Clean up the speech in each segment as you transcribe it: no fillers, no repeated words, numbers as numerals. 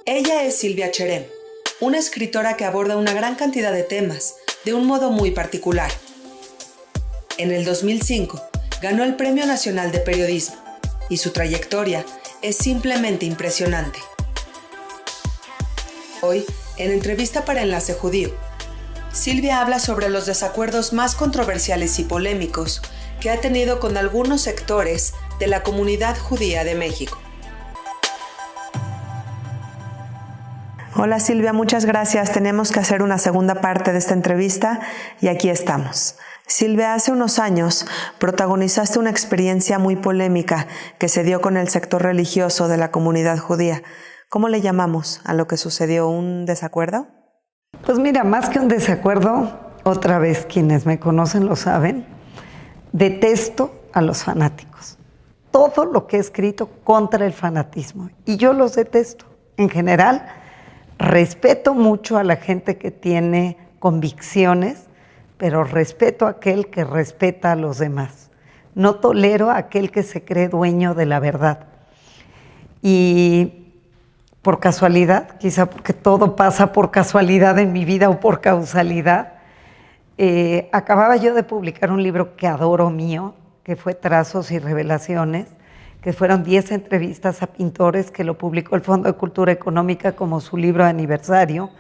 Ella es Silvia Cherem, una escritora que aborda una gran cantidad de temas de un modo muy particular. En el 2005 ganó el Premio Nacional de Periodismo y su trayectoria es simplemente impresionante. Hoy, en entrevista para Enlace Judío, Silvia habla sobre los desacuerdos más controversiales y polémicos que ha tenido con algunos sectores de la comunidad judía de México. Hola Silvia, muchas gracias. Tenemos que hacer una segunda parte de esta entrevista y aquí estamos. Silvia, hace unos años protagonizaste una experiencia muy polémica que se dio con el sector religioso de la comunidad judía. ¿Cómo le llamamos a lo que sucedió? ¿Un desacuerdo? Pues mira, más que un desacuerdo, otra vez quienes me conocen lo saben, detesto a los fanáticos. Todo lo que he escrito contra el fanatismo y yo los detesto. En general, respeto mucho a la gente que tiene convicciones, pero respeto a aquel que respeta a los demás. No tolero a aquel que se cree dueño de la verdad. Y por casualidad, quizá porque todo pasa por casualidad en mi vida o por causalidad, acababa yo de publicar un libro que adoro mío, que fue Trazos y Revelaciones, que fueron 10 entrevistas a pintores que lo publicó el Fondo de Cultura Económica como su libro de aniversario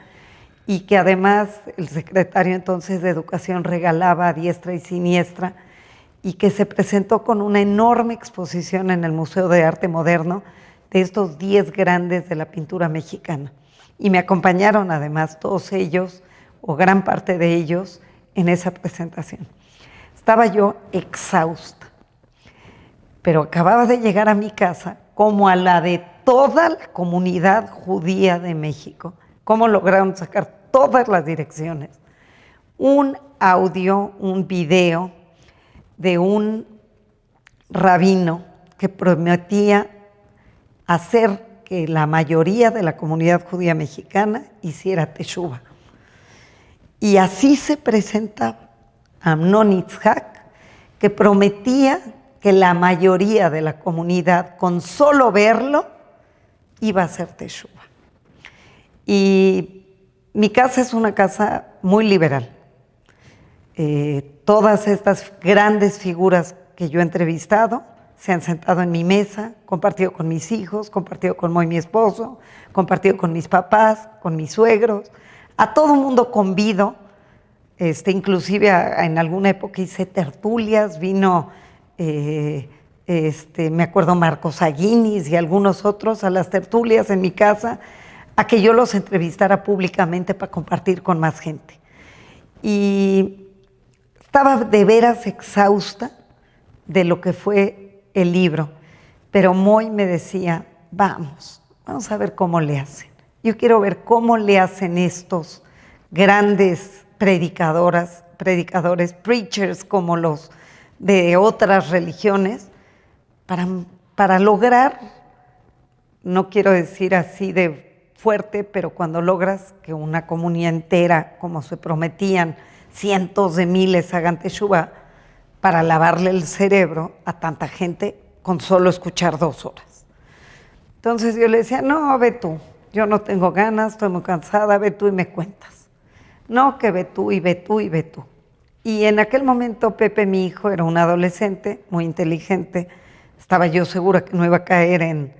y que además el secretario entonces de Educación regalaba a diestra y siniestra y que se presentó con una enorme exposición en el Museo de Arte Moderno de estos 10 grandes de la pintura mexicana. Y me acompañaron además todos ellos, o gran parte de ellos, en esa presentación. Estaba yo exhausta, pero acababa de llegar a mi casa, como a la de toda la comunidad judía de México. ¿Cómo lograron sacar todas las direcciones? Un audio, un video de un rabino que prometía hacer que la mayoría de la comunidad judía mexicana hiciera teshuva. Y así se presentaba Amnon Yitzhak, que prometía que la mayoría de la comunidad, con solo verlo, iba a hacer teshuva. Y mi casa es una casa muy liberal. Todas estas grandes figuras que yo he entrevistado se han sentado en mi mesa, compartido con mis hijos, compartido con mi esposo, compartido con mis papás, con mis suegros. A todo mundo convido, inclusive en alguna época hice tertulias, vino, me acuerdo Marcos Aguinis y algunos otros a las tertulias en mi casa, a que yo los entrevistara públicamente para compartir con más gente. Y estaba de veras exhausta de lo que fue el libro, pero Moy me decía, vamos a ver cómo le hacen. Yo quiero ver cómo le hacen estos grandes predicadores, preachers como los de otras religiones, para lograr, no quiero decir así de fuerte, pero cuando logras que una comunidad entera, como se prometían, cientos de miles hagan teshuva, para lavarle el cerebro a tanta gente con solo escuchar 2 horas. Entonces yo le decía, no, ve tú, yo no tengo ganas, estoy muy cansada, ve tú y me cuentas. No, que ve tú y ve tú y ve tú. Y en aquel momento Pepe, mi hijo, era un adolescente muy inteligente, estaba yo segura que no iba a caer en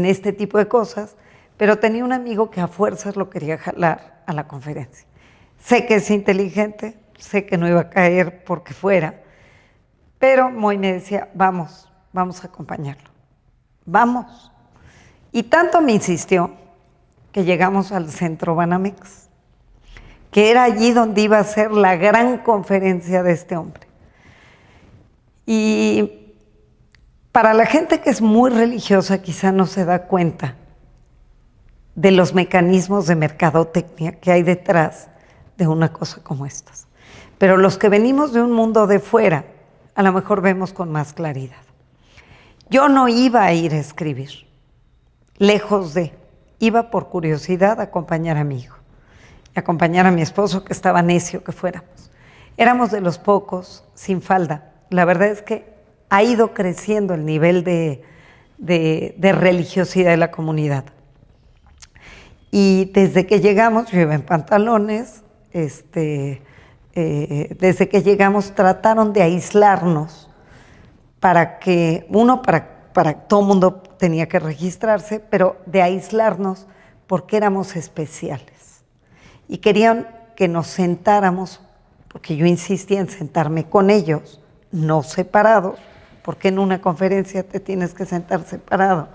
este tipo de cosas, pero tenía un amigo que a fuerzas lo quería jalar a la conferencia. Sé que es inteligente, sé que no iba a caer porque fuera, pero Moy me decía, vamos a acompañarlo, vamos. Y tanto me insistió que llegamos al Centro Banamex, que era allí donde iba a ser la gran conferencia de este hombre. Y para la gente que es muy religiosa quizá no se da cuenta de los mecanismos de mercadotecnia que hay detrás de una cosa como estas. Pero los que venimos de un mundo de fuera, a lo mejor vemos con más claridad. Yo no iba a ir a escribir, lejos de, iba por curiosidad a acompañar a mi hijo, y acompañar a mi esposo que estaba necio que fuéramos. Éramos de los pocos sin falda. La verdad es que ha ido creciendo el nivel de religiosidad de la comunidad. Y desde que llegamos, yo iba en pantalones, desde que llegamos trataron de aislarnos para que, para todo el mundo tenía que registrarse, pero de aislarnos porque éramos especiales. Y querían que nos sentáramos, porque yo insistía en sentarme con ellos, no separados, porque en una conferencia te tienes que sentar separado.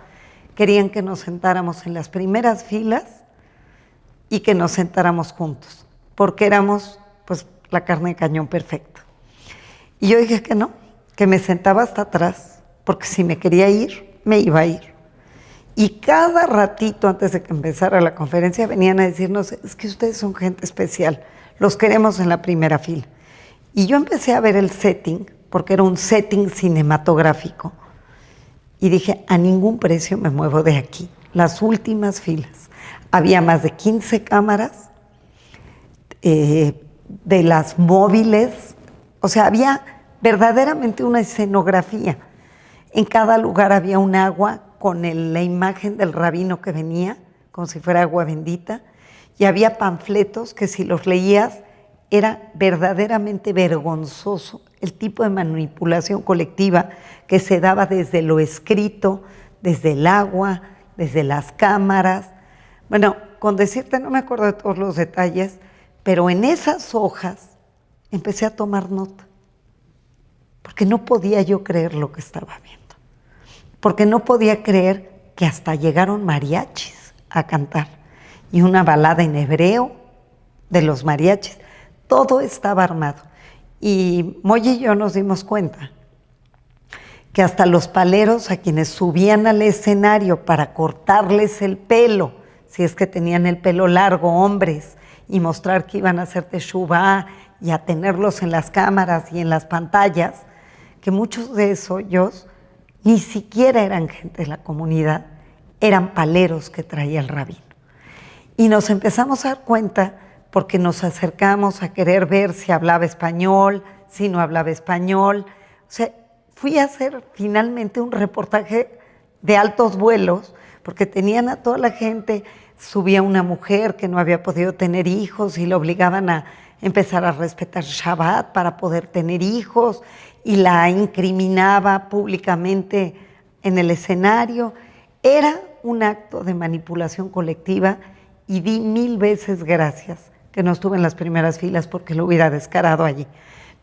Querían que nos sentáramos en las primeras filas y que nos sentáramos juntos, porque éramos pues la carne de cañón perfecta. Y yo dije que no, que me sentaba hasta atrás, porque si me quería ir, me iba a ir. Y cada ratito antes de que empezara la conferencia venían a decirnos, es que ustedes son gente especial, los queremos en la primera fila. Y yo empecé a ver el setting, porque era un setting cinematográfico, y dije, a ningún precio me muevo de aquí. Las últimas filas. Había más de 15 cámaras, de las móviles, o sea, había verdaderamente una escenografía. En cada lugar había un agua con la imagen del rabino que venía, como si fuera agua bendita, y había panfletos que si los leías era verdaderamente vergonzoso el tipo de manipulación colectiva que se daba desde lo escrito, desde el agua, desde las cámaras. Bueno, con decirte, no me acuerdo de todos los detalles, pero en esas hojas empecé a tomar nota, porque no podía yo creer lo que estaba viendo, porque no podía creer que hasta llegaron mariachis a cantar, y una balada en hebreo de los mariachis. Todo estaba armado. Y Moy y yo nos dimos cuenta que hasta los paleros a quienes subían al escenario para cortarles el pelo, si es que tenían el pelo largo, hombres, y mostrar que iban a hacer teshuvá y a tenerlos en las cámaras y en las pantallas, que muchos de esos ni siquiera eran gente de la comunidad, eran paleros que traía el rabino. Y nos empezamos a dar cuenta porque nos acercamos a querer ver si hablaba español, si no hablaba español. O sea, fui a hacer finalmente un reportaje de altos vuelos, porque tenían a toda la gente, subía una mujer que no había podido tener hijos y la obligaban a empezar a respetar Shabbat para poder tener hijos, y la incriminaba públicamente en el escenario. Era un acto de manipulación colectiva y di 1000 veces gracias que no estuve en las primeras filas porque lo hubiera descarado allí.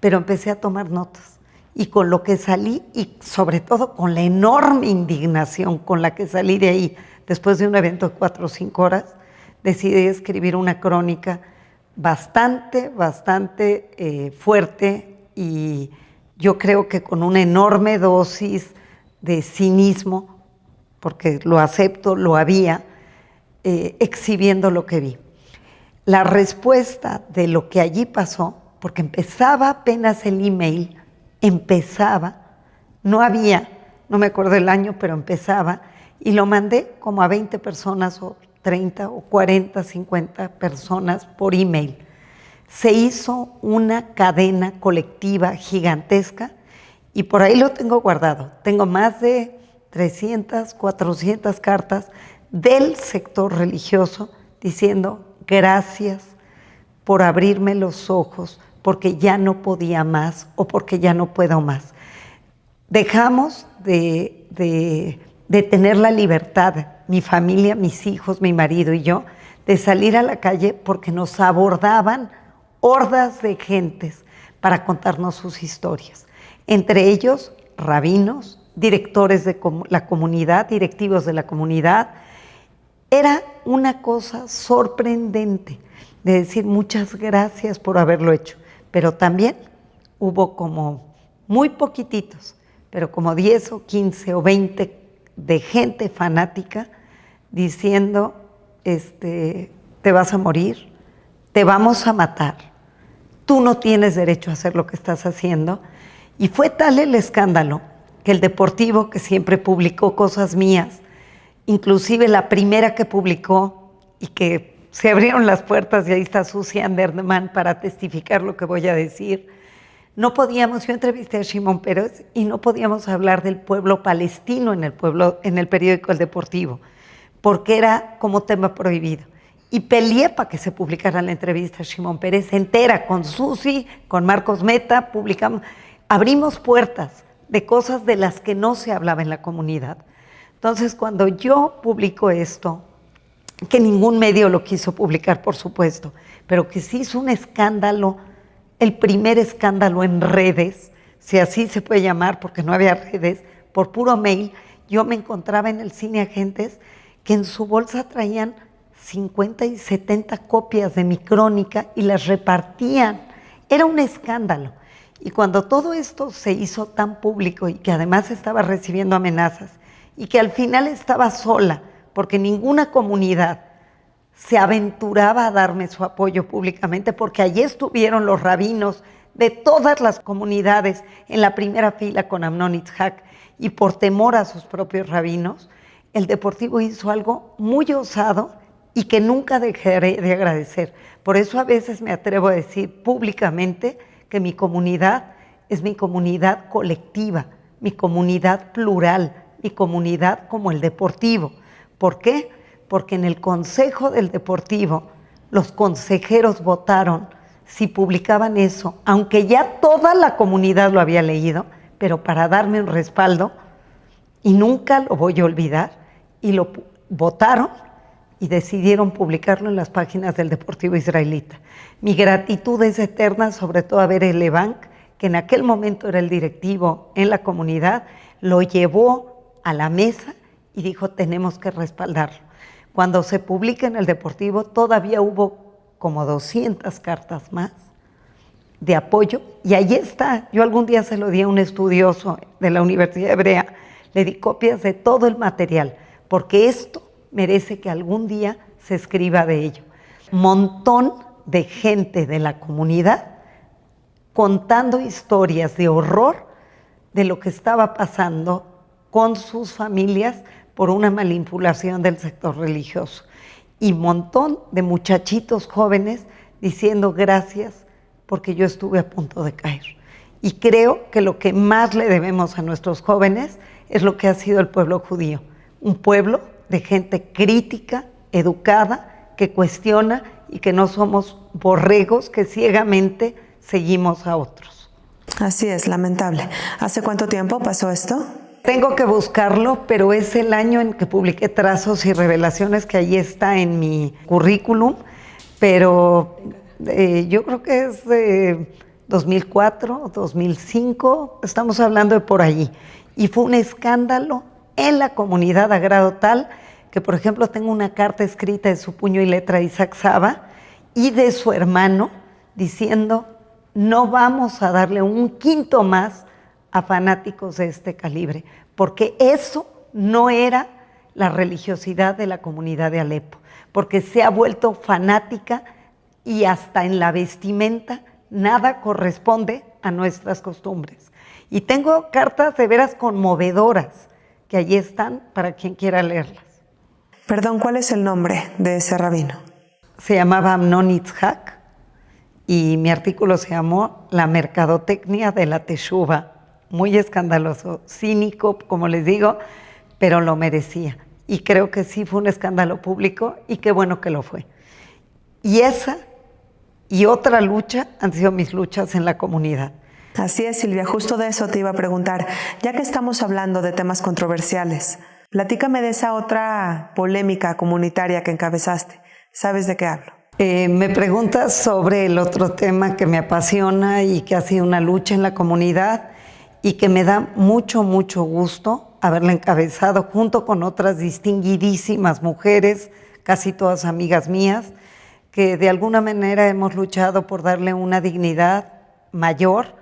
Pero empecé a tomar notas y con lo que salí, y sobre todo con la enorme indignación con la que salí de ahí, después de un evento de 4 o 5 horas, decidí escribir una crónica bastante fuerte, y yo creo que con una enorme dosis de cinismo, porque lo acepto, lo había, exhibiendo lo que vi. La respuesta de lo que allí pasó, porque empezaba apenas el email, no había, no me acuerdo el año, pero empezaba, y lo mandé como a 20 personas, o 30, o 40, 50 personas por email. Se hizo una cadena colectiva gigantesca, y por ahí lo tengo guardado. Tengo más de 300, 400 cartas del sector religioso diciendo gracias por abrirme los ojos, porque ya no podía más o porque ya no puedo más. Dejamos de tener la libertad, mi familia, mis hijos, mi marido y yo, de salir a la calle porque nos abordaban hordas de gentes para contarnos sus historias. Entre ellos, rabinos, directores de la comunidad, directivos de la comunidad. Era una cosa sorprendente de decir muchas gracias por haberlo hecho, pero también hubo como muy poquititos, pero como 10 o 15 o 20 de gente fanática diciendo, te vas a morir, te vamos a matar, tú no tienes derecho a hacer lo que estás haciendo. Y fue tal el escándalo que el Deportivo, que siempre publicó cosas mías, inclusive la primera que publicó, y que se abrieron las puertas, y ahí está Susi Anderman para testificar lo que voy a decir, no podíamos, yo entrevisté a Shimon Peres y no podíamos hablar del pueblo palestino en el periódico El Deportivo, porque era como tema prohibido. y peleé para que se publicara la entrevista a Shimon Peres entera, con Susi, con Marcos Meta, publicamos, abrimos puertas de cosas de las que no se hablaba en la comunidad. Entonces, cuando yo publico esto, que ningún medio lo quiso publicar, por supuesto, pero que sí hizo un escándalo, el primer escándalo en redes, si así se puede llamar, porque no había redes, por puro mail, yo me encontraba en el cine agentes que en su bolsa traían 50 y 70 copias de mi crónica y las repartían. Era un escándalo. Y cuando todo esto se hizo tan público y que además estaba recibiendo amenazas y que al final estaba sola, porque ninguna comunidad se aventuraba a darme su apoyo públicamente, porque allí estuvieron los rabinos de todas las comunidades en la primera fila con Amnon Yitzhak, y por temor a sus propios rabinos, el Deportivo hizo algo muy osado y que nunca dejaré de agradecer. Por eso a veces me atrevo a decir públicamente que mi comunidad es mi comunidad colectiva, mi comunidad plural, mi comunidad como el Deportivo. ¿Por qué? Porque en el Consejo del Deportivo los consejeros votaron si publicaban eso, aunque ya toda la comunidad lo había leído, pero para darme un respaldo, y nunca lo voy a olvidar, y lo votaron y decidieron publicarlo en las páginas del Deportivo Israelita. Mi gratitud es eterna, sobre todo a Berel Lebanc, que en aquel momento era el directivo en la comunidad, lo llevó a la mesa y dijo, tenemos que respaldarlo. Cuando se publica en el Deportivo, todavía hubo como 200 cartas más de apoyo, y ahí está. Yo algún día se lo di a un estudioso de la Universidad Hebrea, le di copias de todo el material, porque esto merece que algún día se escriba de ello. Montón de gente de la comunidad contando historias de horror de lo que estaba pasando con sus familias por una manipulación del sector religioso. Y montón de muchachitos jóvenes diciendo gracias porque yo estuve a punto de caer. Y creo que lo que más le debemos a nuestros jóvenes es lo que ha sido el pueblo judío. Un pueblo de gente crítica, educada, que cuestiona y que no somos borregos que ciegamente seguimos a otros. Así es, lamentable. ¿Hace cuánto tiempo pasó esto? Tengo que buscarlo, pero es el año en que publiqué Trazos y Revelaciones, que ahí está en mi currículum, pero yo creo que es de 2004, 2005, estamos hablando de por allí. Y fue un escándalo en la comunidad a grado tal que, por ejemplo, tengo una carta escrita de su puño y letra de Isaac Saba y de su hermano diciendo no vamos a darle un quinto más a fanáticos de este calibre, porque eso no era la religiosidad de la comunidad de Alepo, porque se ha vuelto fanática y hasta en la vestimenta nada corresponde a nuestras costumbres. Y tengo cartas de veras conmovedoras que allí están para quien quiera leerlas. Perdón, ¿cuál es el nombre de ese rabino? Se llamaba Amnon Yitzhak y mi artículo se llamó La mercadotecnia de la teshuva. Muy escandaloso, cínico, como les digo, pero lo merecía. Y creo que sí fue un escándalo público y qué bueno que lo fue. Y esa y otra lucha han sido mis luchas en la comunidad. Así es, Silvia, justo de eso te iba a preguntar. Ya que estamos hablando de temas controversiales, platícame de esa otra polémica comunitaria que encabezaste. ¿Sabes de qué hablo? Me preguntas sobre el otro tema que me apasiona y que ha sido una lucha en la comunidad y que me da mucho, mucho gusto haberla encabezado junto con otras distinguidísimas mujeres, casi todas amigas mías, que de alguna manera hemos luchado por darle una dignidad mayor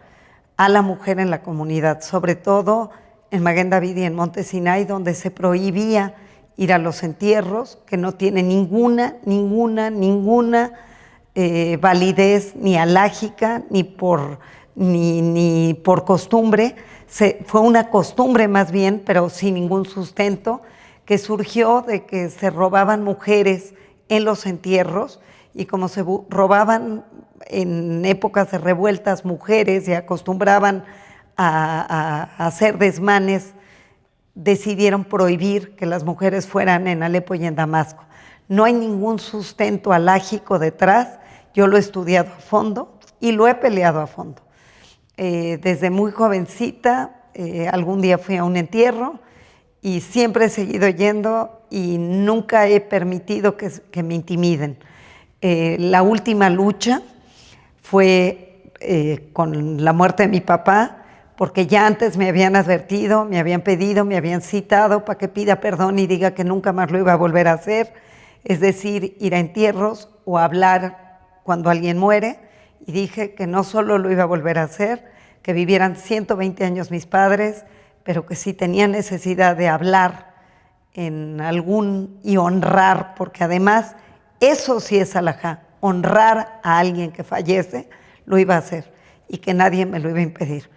a la mujer en la comunidad, sobre todo en Maguen David y en Monte Sinai, donde se prohibía ir a los entierros, que no tiene ninguna validez ni alágica, ni por costumbre. Fue una costumbre más bien, pero sin ningún sustento, que surgió de que se robaban mujeres en los entierros, y como se robaban en épocas de revueltas mujeres y acostumbraban a hacer desmanes, decidieron prohibir que las mujeres fueran en Alepo y en Damasco. No hay ningún sustento alágico detrás. Yo lo he estudiado a fondo y lo he peleado a fondo. Desde muy jovencita, algún día fui a un entierro y siempre he seguido yendo y nunca he permitido que me intimiden. La última lucha fue con la muerte de mi papá, porque ya antes me habían advertido, me habían pedido, me habían citado para que pida perdón y diga que nunca más lo iba a volver a hacer, es decir, ir a entierros o hablar cuando alguien muere, y dije que no solo lo iba a volver a hacer, que vivieran 120 años mis padres, pero que si tenía necesidad de hablar en algún y honrar, porque además eso sí es alajá, honrar a alguien que fallece, lo iba a hacer y que nadie me lo iba a impedir.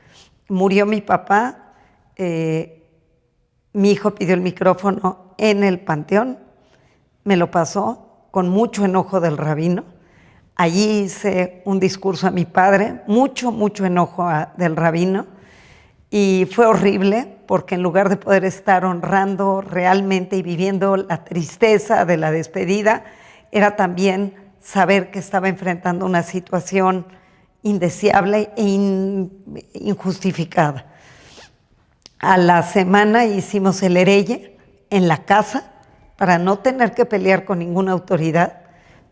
Murió mi papá, mi hijo pidió el micrófono en el panteón, me lo pasó con mucho enojo del rabino. Allí hice un discurso a mi padre, mucho enojo del rabino, y fue horrible porque en lugar de poder estar honrando realmente y viviendo la tristeza de la despedida, era también saber que estaba enfrentando una situación indeseable e injustificada. A la semana hicimos el hereye en la casa para no tener que pelear con ninguna autoridad,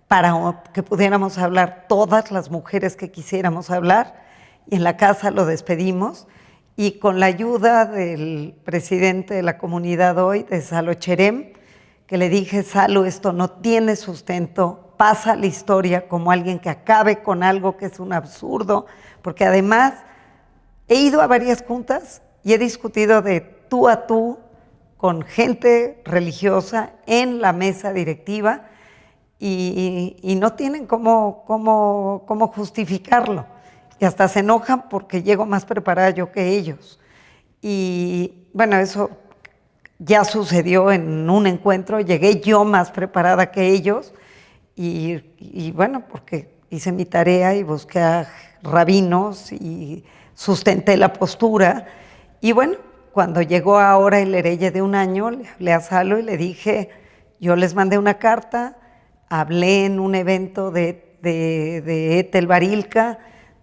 para que pudiéramos hablar todas las mujeres que quisiéramos hablar, y en la casa lo despedimos, y con la ayuda del presidente de la comunidad hoy, de Salo Cherem, que le dije: Salo, esto no tiene sustento, pasa la historia como alguien que acabe con algo que es un absurdo, porque además he ido a varias juntas y he discutido de tú a tú con gente religiosa en la mesa directiva, y no tienen cómo justificarlo, y hasta se enojan porque llego más preparada yo que ellos. Y bueno, eso ya sucedió en un encuentro, llegué yo más preparada que ellos, y bueno, porque hice mi tarea y busqué a rabinos y sustenté la postura. Y bueno, cuando llegó ahora el hereye de 1 año, le hablé a Salo y le dije: yo les mandé una carta, hablé en un evento de Etel Barilka,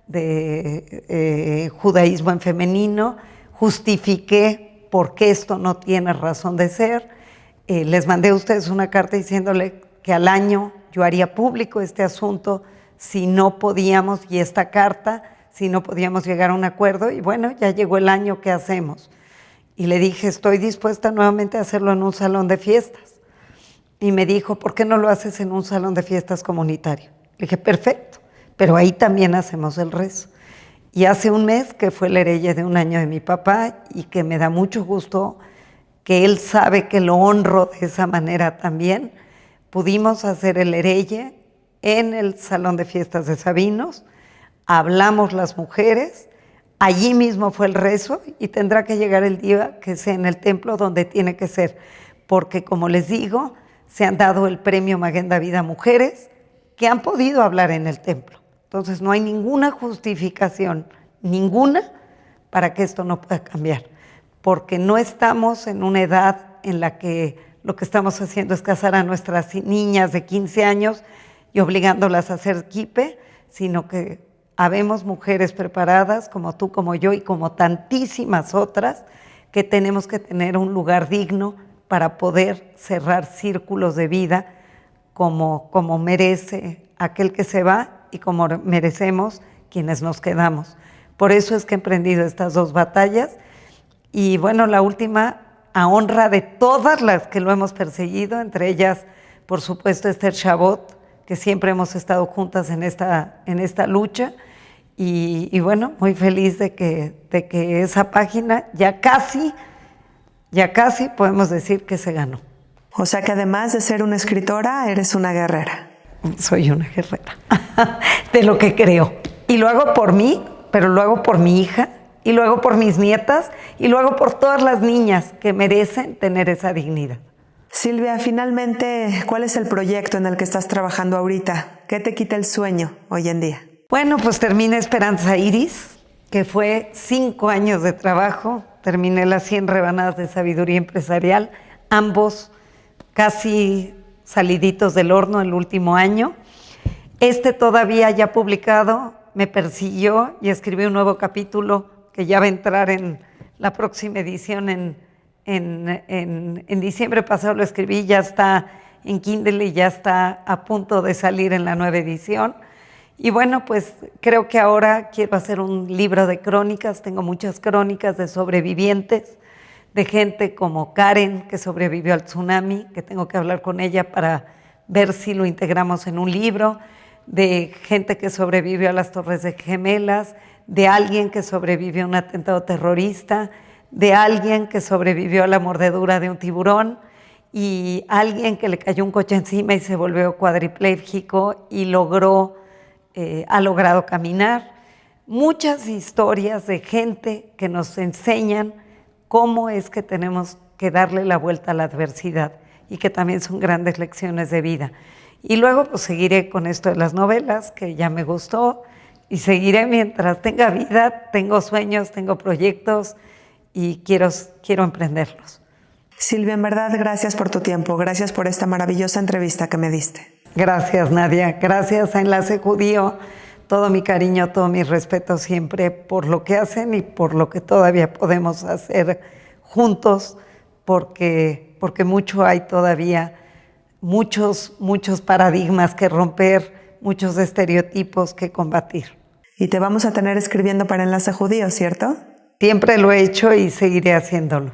de judaísmo en femenino, justifiqué por qué esto no tiene razón de ser. Les mandé a ustedes una carta diciéndole que al año yo haría público este asunto si no podíamos, y esta carta, si no podíamos llegar a un acuerdo. Y bueno, ya llegó el año, ¿qué hacemos? Y le dije: estoy dispuesta nuevamente a hacerlo en un salón de fiestas. Y me dijo: ¿por qué no lo haces en un salón de fiestas comunitario? Le dije: perfecto, pero ahí también hacemos el rezo. Y hace un mes que fue el hereye de 1 año de mi papá, y que me da mucho gusto que él sabe que lo honro de esa manera también. Pudimos hacer el hereye en el salón de fiestas de Sabinos, hablamos las mujeres, allí mismo fue el rezo, y tendrá que llegar el día que sea en el templo donde tiene que ser, porque como les digo, se han dado el premio Maguen David a mujeres que han podido hablar en el templo. Entonces no hay ninguna justificación, ninguna, para que esto no pueda cambiar, porque no estamos en una edad en la que lo que estamos haciendo es casar a nuestras niñas de 15 años y obligándolas a hacer kipe, sino que habemos mujeres preparadas como tú, como yo y como tantísimas otras, que tenemos que tener un lugar digno para poder cerrar círculos de vida como merece aquel que se va y como merecemos quienes nos quedamos. Por eso es que he emprendido estas 2 batallas, y bueno, la última a honra de todas las que lo hemos perseguido, entre ellas, por supuesto, Esther Chabot, que siempre hemos estado juntas en esta lucha, y bueno, muy feliz de que esa página ya casi podemos decir que se ganó. O sea que además de ser una escritora, eres una guerrera. Soy una guerrera, de lo que creo. Y lo hago por mí, pero lo hago por mi hija, y lo hago por mis nietas, y lo hago por todas las niñas que merecen tener esa dignidad. Silvia, finalmente, ¿cuál es el proyecto en el que estás trabajando ahorita? ¿Qué te quita el sueño hoy en día? Bueno, pues terminé Esperanza Iris, que fue 5 años de trabajo. Terminé las 100 rebanadas de sabiduría empresarial, ambos casi saliditos del horno el último año. Este todavía ya publicado me persiguió y escribí un nuevo capítulo que ya va a entrar en la próxima edición en diciembre pasado lo escribí, ya está en Kindle y ya está a punto de salir en la nueva edición. Y bueno, pues creo que ahora quiero hacer un libro de crónicas, tengo muchas crónicas de sobrevivientes, de gente como Karen, que sobrevivió al tsunami, que tengo que hablar con ella para ver si lo integramos en un libro, de gente que sobrevivió a las Torres Gemelas, de alguien que sobrevivió a un atentado terrorista, de alguien que sobrevivió a la mordedura de un tiburón y alguien que le cayó un coche encima y se volvió cuadripléjico y ha logrado caminar. Muchas historias de gente que nos enseñan cómo es que tenemos que darle la vuelta a la adversidad y que también son grandes lecciones de vida. Y luego pues seguiré con esto de las novelas, que ya me gustó, y seguiré mientras tenga vida, tengo sueños, tengo proyectos y quiero emprenderlos. Silvia, en verdad, gracias por tu tiempo, gracias por esta maravillosa entrevista que me diste. Gracias, Nadia, gracias a Enlace Judío, todo mi cariño, todo mi respeto siempre por lo que hacen y por lo que todavía podemos hacer juntos, porque mucho hay todavía, muchos paradigmas que romper, muchos estereotipos que combatir. Y te vamos a tener escribiendo para Enlace Judío, ¿cierto? Siempre lo he hecho y seguiré haciéndolo.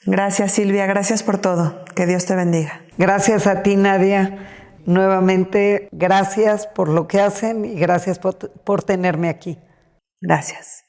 Gracias, Silvia, gracias por todo. Que Dios te bendiga. Gracias a ti, Nadia. Nuevamente, gracias por lo que hacen y gracias por tenerme aquí. Gracias.